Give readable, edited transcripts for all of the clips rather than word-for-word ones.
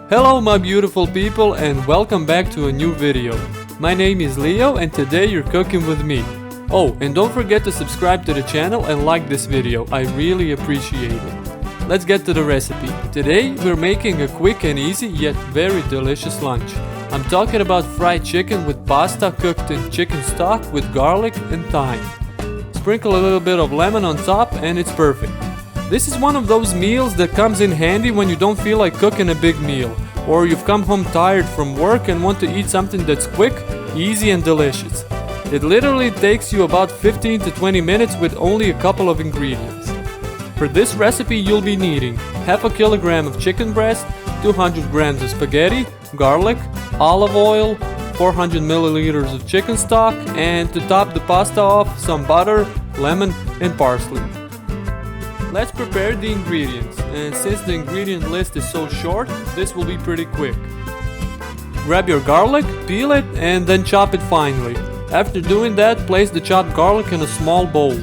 Hello my beautiful people and welcome back to a new video. My name is Leo and today you're cooking with me. Oh, and don't forget to subscribe to the channel and like this video, I really appreciate it. Let's get to the recipe. Today we're making a quick and easy yet very delicious lunch. I'm talking about fried chicken with pasta cooked in chicken stock with garlic and thyme. Sprinkle a little bit of lemon on top and it's perfect. This is one of those meals that comes in handy when you don't feel like cooking a big meal, or you've come home tired from work and want to eat something that's quick, easy and delicious. It literally takes you about 15 to 20 minutes with only a couple of ingredients. For this recipe you'll be needing half a kilogram of chicken breast, 200 grams of spaghetti, garlic, olive oil, 400 milliliters of chicken stock, and to top the pasta off, some butter, lemon and parsley. Let's prepare the ingredients, and since the ingredient list is so short, this will be pretty quick. Grab your garlic, peel it, and then chop it finely. After doing that, place the chopped garlic in a small bowl.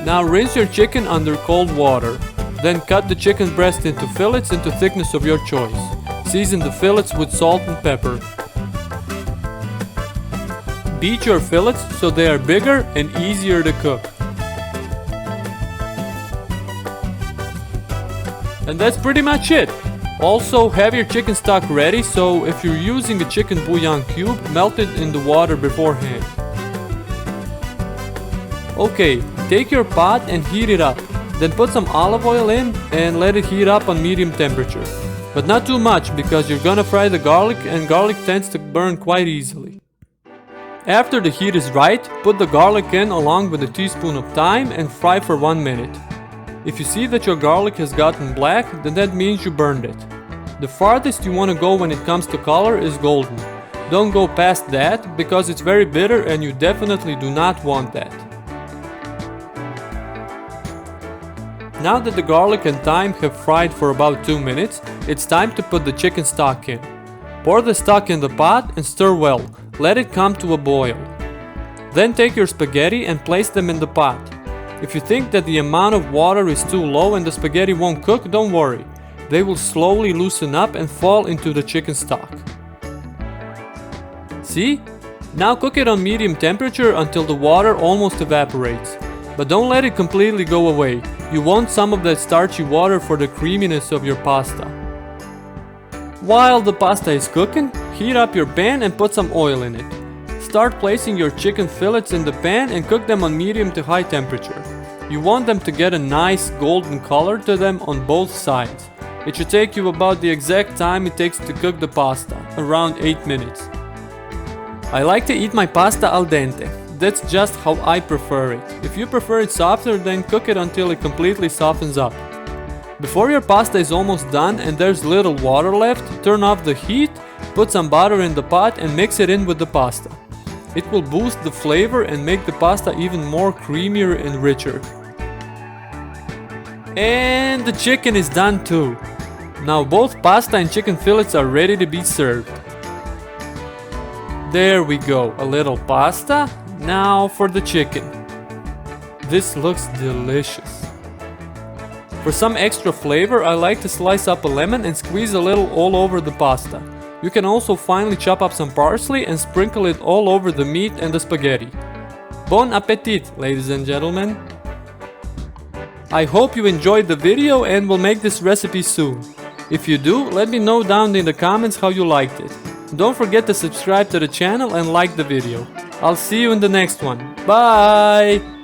Now rinse your chicken under cold water. Then cut the chicken breast into fillets into thickness of your choice. Season the fillets with salt and pepper. Beat your fillets so they are bigger and easier to cook. And that's pretty much it. Also, have your chicken stock ready, so if you're using a chicken bouillon cube, melt it in the water beforehand. Okay, take your pot and heat it up. Then put some olive oil in and let it heat up on medium temperature. But not too much because you're gonna fry the garlic and garlic tends to burn quite easily. After the heat is right, put the garlic in along with a teaspoon of thyme and fry for 1 minute. If you see that your garlic has gotten black, then that means you burned it. The farthest you want to go when it comes to color is golden. Don't go past that because it's very bitter and you definitely do not want that. Now that the garlic and thyme have fried for about 2 minutes, it's time to put the chicken stock in. Pour the stock in the pot and stir well. Let it come to a boil. Then take your spaghetti and place them in the pot. If you think that the amount of water is too low and the spaghetti won't cook, don't worry. They will slowly loosen up and fall into the chicken stock. See? Now cook it on medium temperature until the water almost evaporates. But don't let it completely go away. You want some of that starchy water for the creaminess of your pasta. While the pasta is cooking, heat up your pan and put some oil in it. Start placing your chicken fillets in the pan and cook them on medium to high temperature. You want them to get a nice golden color to them on both sides. It should take you about the exact time it takes to cook the pasta, around 8 minutes. I like to eat my pasta al dente. That's just how I prefer it. If you prefer it softer, then cook it until it completely softens up. Before your pasta is almost done and there's little water left, turn off the heat, put some butter in the pot and mix it in with the pasta. It will boost the flavor and make the pasta even more creamier and richer. And the chicken is done too. Now both pasta and chicken fillets are ready to be served. There we go, a little pasta. Now for the chicken. This looks delicious. For some extra flavor, I like to slice up a lemon and squeeze a little all over the pasta. You can also finely chop up some parsley and sprinkle it all over the meat and the spaghetti. Bon appetit, ladies and gentlemen. I hope you enjoyed the video and will make this recipe soon. If you do, let me know down in the comments how you liked it. Don't forget to subscribe to the channel and like the video. I'll see you in the next one. Bye!